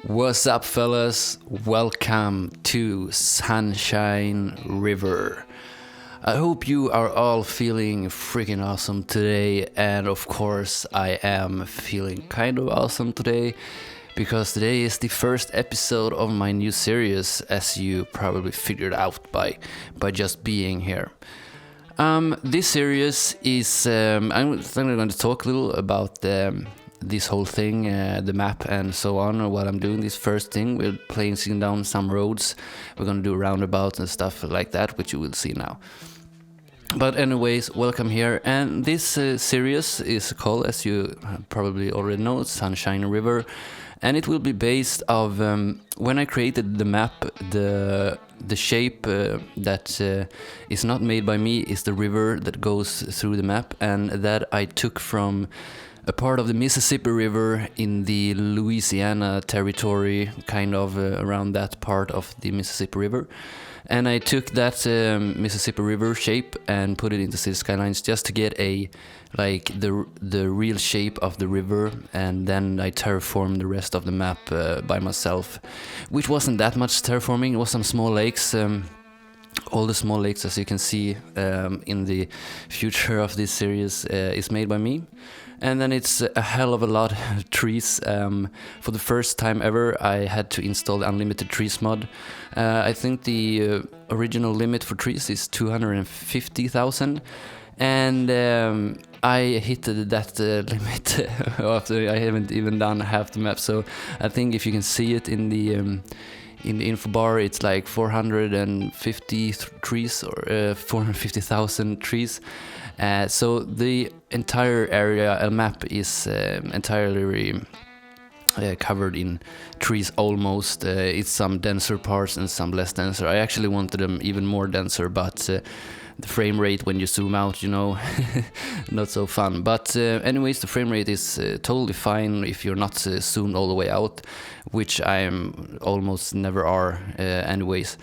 What's up, fellas? Welcome to Sunshine River. I hope you are all feeling freaking awesome today, and of course I am feeling kind of awesome today because today is the first episode of my new series, as you probably figured out by just being here. This series is I'm going to talk a little about this whole thing, the map and so on, or what I'm doing. This first thing, we're placing down some roads. We're gonna do roundabouts and stuff like that, which you will see now. But anyways, welcome here. And this series is called, as you probably already know, Sunshine River. And it will be based of when I created the map, the shape that is not made by me is the river that goes through the map, and that I took from a part of the Mississippi River in the Louisiana territory, kind of around that part of the Mississippi River. And I took that Mississippi River shape and put it into City Skylines just to get the real shape of the river, and then I terraformed the rest of the map by myself, which wasn't that much terraforming. It was some small lakes. All the small lakes, as you can see in the future of this series, is made by me. And then it's a hell of a lot of trees. For the first time ever, I had to install the unlimited trees mod. I think the original limit for trees is 250,000. And I hit that limit after I haven't even done half the map. So I think if you can see it in the info bar, it's like 450 trees or 450,000 trees. So the entire area map is entirely covered in trees almost. It's some denser parts and some less denser. I actually wanted them even more denser, but the frame rate when you zoom out, not so fun. But anyways, the frame rate is totally fine if you're not zoomed all the way out, which I almost never are anyways.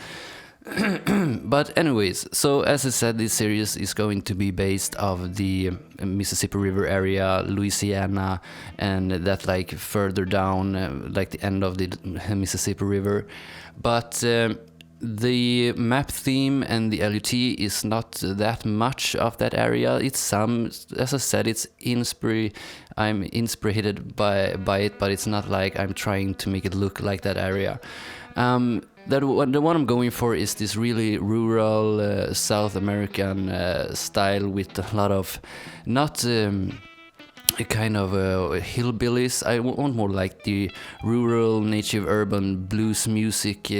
But anyways, so as I said, this series is going to be based of the Mississippi River area, Louisiana, and that like further down, like the end of the Mississippi River. But the map theme and the LUT is not that much of that area. It's some, as I said, I'm inspired by it, but it's not like I'm trying to make it look like that area. The one I'm going for is this really rural South American style with a lot of not kind of hillbillies. I want more like the rural, native, urban blues music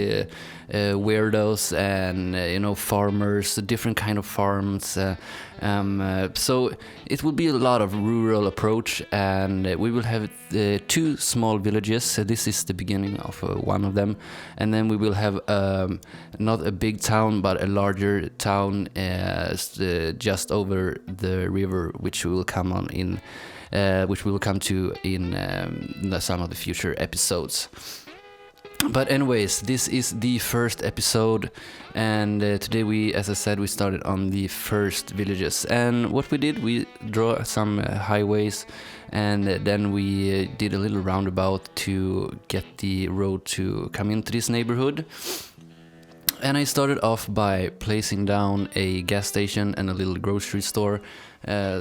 weirdos and farmers, different kind of farms. So it will be a lot of rural approach, and we will have 2 small villages. This is the beginning of one of them, and then we will have not a big town but a larger town just over the river, which we will come to in some of the future episodes. But anyways, this is the first episode, and today as I said, we started on the first villages. And what we did, we draw some highways, and then we did a little roundabout to get the road to come into this neighborhood. And I started off by placing down a gas station and a little grocery store.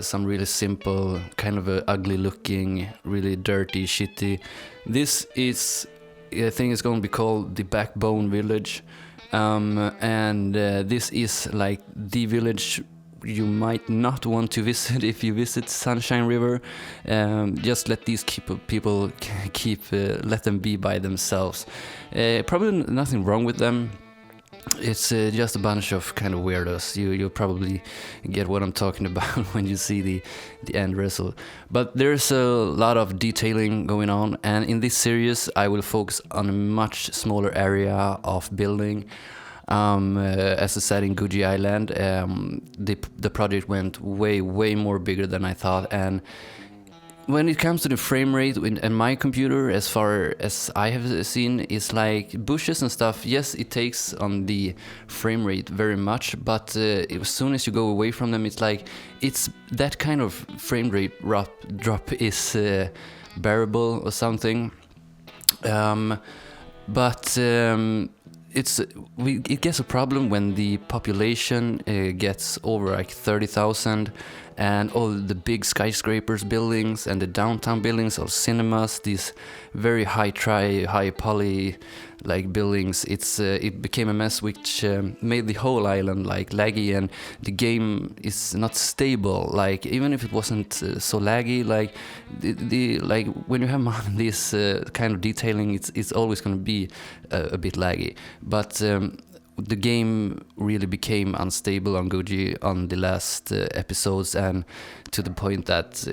Some really simple, kind of ugly looking, really dirty, shitty. This is, I think it's going to be called the Backbone Village. And this is like the village you might not want to visit if you visit Sunshine River. Just let these people let them be by themselves. Probably nothing wrong with them. It's just a bunch of kind of weirdos. You'll probably get what I'm talking about when you see the end result. But there's a lot of detailing going on, and in this series I will focus on a much smaller area of building. As I said, in Guji Island, the project went way more bigger than I thought, and when it comes to the frame rate in my computer, as far as I have seen, is like bushes and stuff. Yes, it takes on the frame rate very much, but as soon as you go away from them, it's that kind of frame rate drop is bearable or something. It gets a problem when the population gets over like 30,000, and all the big skyscrapers buildings and the downtown buildings, all cinemas, these very high poly like buildings. It became a mess, which made the whole island like laggy, and the game is not stable. Like even if it wasn't so laggy, like the like when you have this kind of detailing, it's always going to be a bit laggy. But the game really became unstable on Guji on the last episodes, and to the point that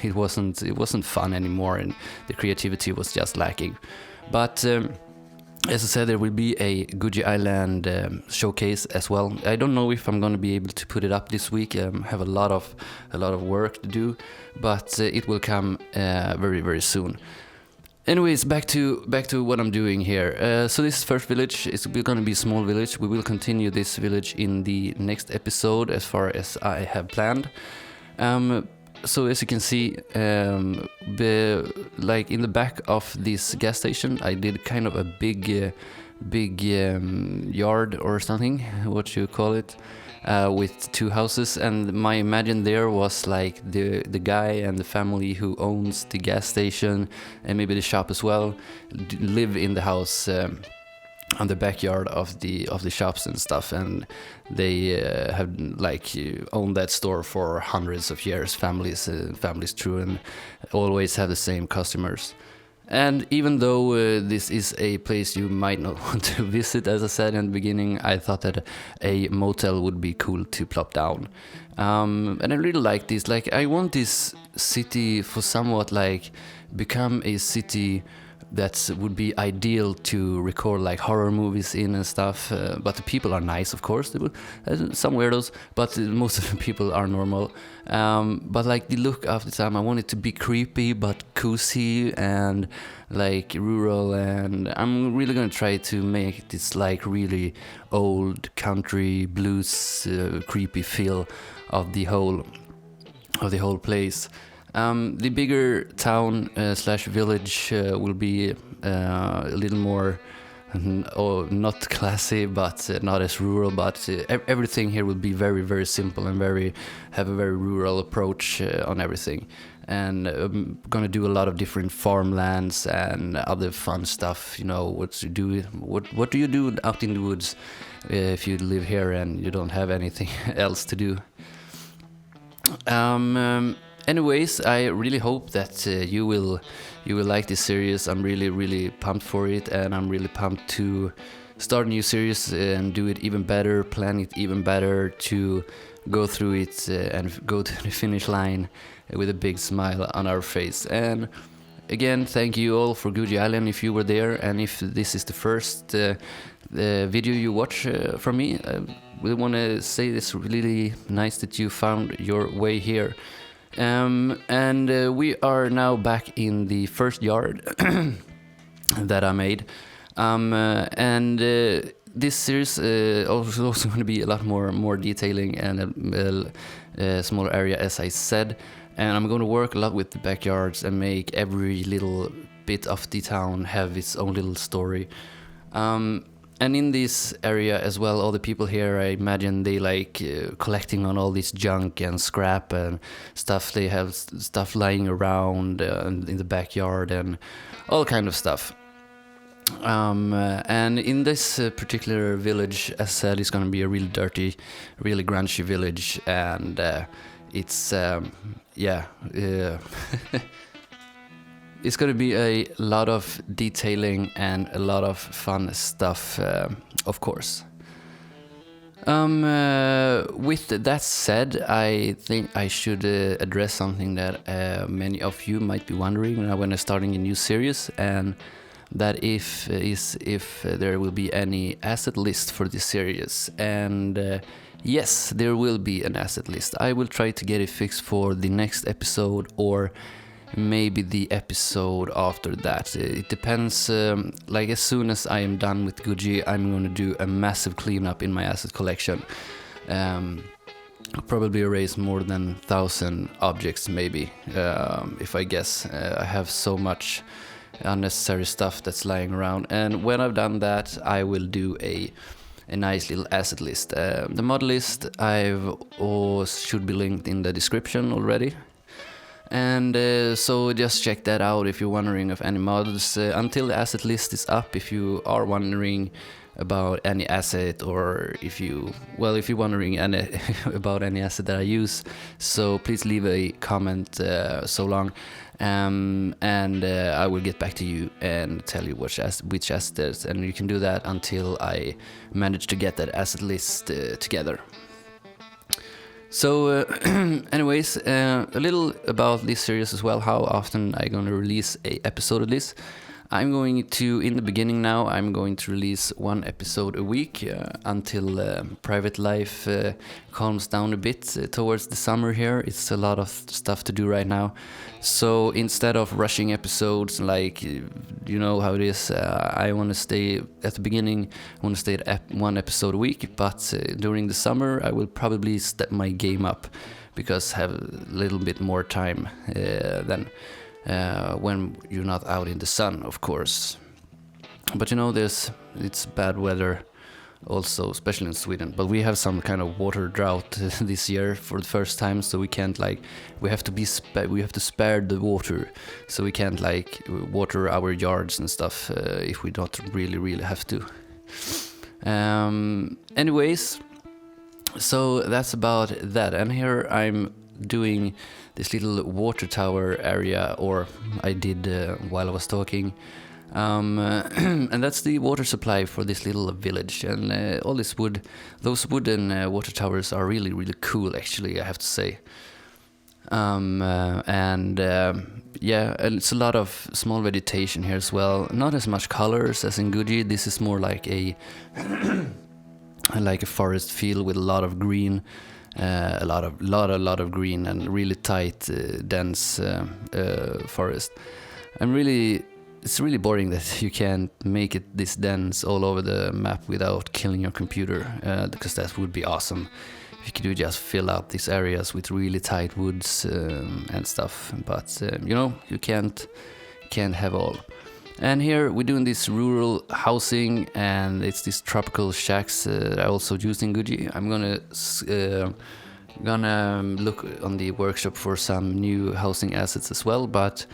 it wasn't fun anymore, and the creativity was just lacking. But as I said, there will be a Guji Island showcase as well. I don't know if I'm going to be able to put it up this week. Have a lot of work to do, but it will come very soon. Anyways, back to what I'm doing here. So this first village is going to be a small village. We will continue this village in the next episode, as far as I have planned. So as you can see, like in the back of this gas station, I did kind of a big yard or something, what you call it. With two houses, and my imagine there was like the guy and the family who owns the gas station and maybe the shop as well live in the house on the backyard of the shops and stuff, and they have like owned that store for hundreds of years, families through, and always have the same customers. And even though this is a place you might not want to visit, as I said in the beginning, I thought that a motel would be cool to plop down. And I really like this. Like, I want this city for somewhat like become a city that would be ideal to record like horror movies in and stuff. But the people are nice, of course. They will, some weirdos, but most of the people are normal. But like the look of the time, I want it to be creepy but cozy and like rural. And I'm really gonna try to make this like really old country blues creepy feel of the whole place. The bigger town slash village will be a little more, not classy, but not as rural. But everything here will be very simple and have a very rural approach on everything. And I'm gonna do a lot of different farmlands and other fun stuff. You know what to do. What do you do out in the woods if you live here and you don't have anything else to do? Anyways, I really hope that you will like this series. I'm really pumped for it, and I'm really pumped to start a new series and do it even better, plan it even better, to go through it and go to the finish line with a big smile on our face. And again, thank you all for Guji Island if you were there, and if this is the first video you watch from me, we want to say it's really nice that you found your way here. And we are now back in the first yard that I made, and this series also going to be a lot more detailing and a smaller area, as I said, and I'm going to work a lot with the backyards and make every little bit of the town have its own little story. And in this area as well, all the people here, I imagine they like collecting on all this junk and scrap and stuff. They have stuff lying around in the backyard and all kind of stuff. And in this particular village, as I said, it's going to be a really dirty, really grungy village, and it's it's going to be a lot of detailing and a lot of fun stuff, of course. With that said, I think I should address something that many of you might be wondering now when I'm starting a new series, and that if there will be any asset list for this series. And yes, there will be an asset list. I will try to get it fixed for the next episode, or maybe the episode after that. It depends. Like as soon as I am done with Gucci, I'm going to do a massive cleanup in my asset collection. I'll probably erase more than 1,000 objects, maybe, if I guess. I have so much unnecessary stuff that's lying around, and when I've done that, I will do a nice little asset list. The mod list should be linked in the description already. And so just check that out if you're wondering of any mods. Until the asset list is up, if you are wondering about any asset, or if you're wondering about any asset that I use, so please leave a comment so long, and I will get back to you and tell you which assets, and you can do that until I manage to get that asset list together. So anyways, a little about this series as well, how often I'm going to release a episode of this. I'm going to, in the beginning now, I'm going to release one episode a week until private life calms down a bit towards the summer here. It's a lot of stuff to do right now. So instead of rushing episodes, like, you know how it is, I want to stay at the beginning, I want to stay at one episode a week, but during the summer I will probably step my game up, because I have a little bit more time than when you're not out in the sun, of course. But you know, it's bad weather also, especially in Sweden. But we have some kind of water drought this year for the first time, so we can't we have to spare the water, so we can't water our yards and stuff if we don't really have to. Anyways, so that's about that. And here I'm doing this little water tower area, or I did while I was talking, and that's the water supply for this little village. And all this those wooden water towers are really cool, actually, I have to say. And it's a lot of small vegetation here as well. Not as much colors as in Guji. This is more like a forest field with a lot of green. A lot of green and really tight, dense forest. It's really boring that you can't make it this dense all over the map without killing your computer, because that would be awesome. If you could just fill out these areas with really tight woods and stuff, but you can't have all. And here we're doing this rural housing, and it's these tropical shacks that I also used in Guji. I'm gonna look on the workshop for some new housing assets as well. But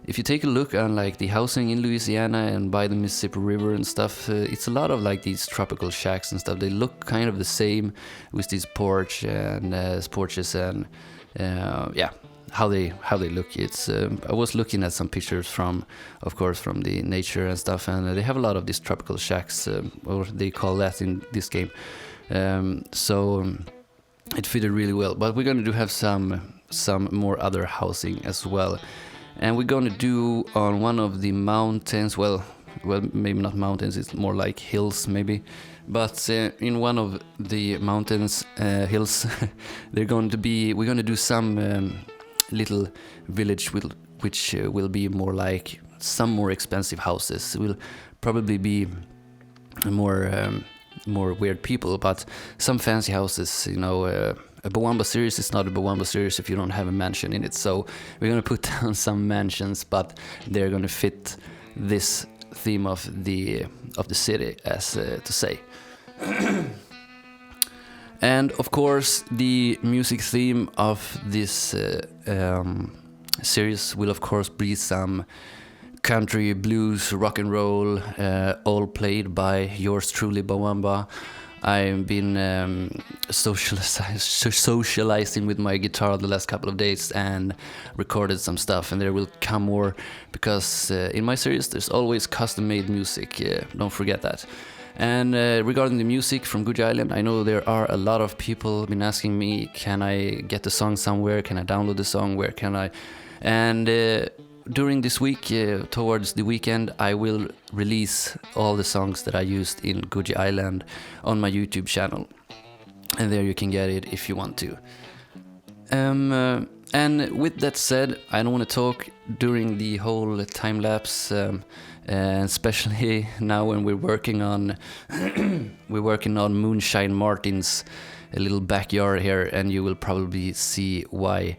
if you take a look on the housing in Louisiana and by the Mississippi River and stuff, it's a lot of these tropical shacks and stuff. They look kind of the same with these porches and how they look. It's I was looking at some pictures from the nature and stuff, and they have a lot of these tropical shacks, or they call that in this game. So it fitted really well. But we're gonna have some more other housing as well, and we're gonna do on one of the mountains. Well, maybe not mountains. It's more like hills, maybe. But in one of the mountains, hills, we're gonna do some little village which will be more like some more expensive houses. Will probably be more weird people, but some fancy houses. A Bawambaa series is not a Bawambaa series if you don't have a mansion in it. So we're gonna put down some mansions, but they're gonna fit this theme of the city, as to say. And of course, the music theme of this series will of course be some country, blues, rock and roll, all played by yours truly, Bawambaa. I've been socializing with my guitar the last couple of days and recorded some stuff, and there will come more because in my series there's always custom-made music. Don't forget that. And regarding the music from Guji Island, I know there are a lot of people been asking me, can I get the song somewhere? Can I download the song? Where can I? And during this week, towards the weekend, I will release all the songs that I used in Guji Island on my YouTube channel. And there you can get it if you want to. And with that said, I don't want to talk during the whole time lapse, and especially now when we're working on Moonshine Martin's little backyard here, and you will probably see why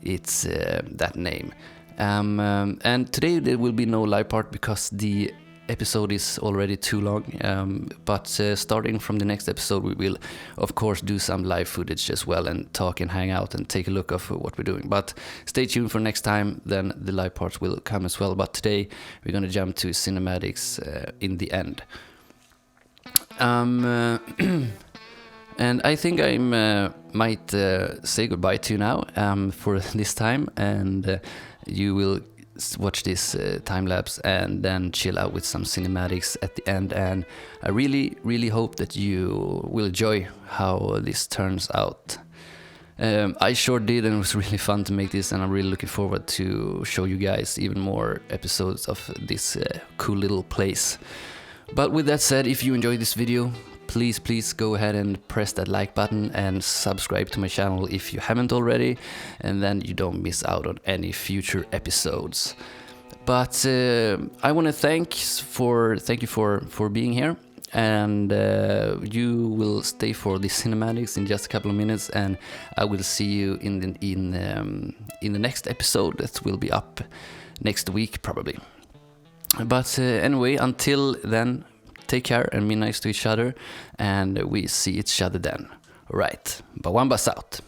it's that name. And today there will be no live part because the episode is already too long, but starting from the next episode we will of course do some live footage as well and talk and hang out and take a look of what we're doing. But stay tuned for next time, then the live parts will come as well. But today we're gonna jump to cinematics in the end. And I think I might say goodbye to you now for this time, and you will watch this time lapse and then chill out with some cinematics at the end. And I really hope that you will enjoy how this turns out. I sure did, and it was really fun to make this, and I'm really looking forward to show you guys even more episodes of this cool little place. But with that said, if you enjoyed this video, please go ahead and press that like button and subscribe to my channel if you haven't already, and then you don't miss out on any future episodes. But I want to thank you for being here, and you will stay for the cinematics in just a couple of minutes, and I will see you in the next episode that will be up next week probably. But anyway, until then, take care and be nice to each other, and we see each other then. Alright, Bawambaa out.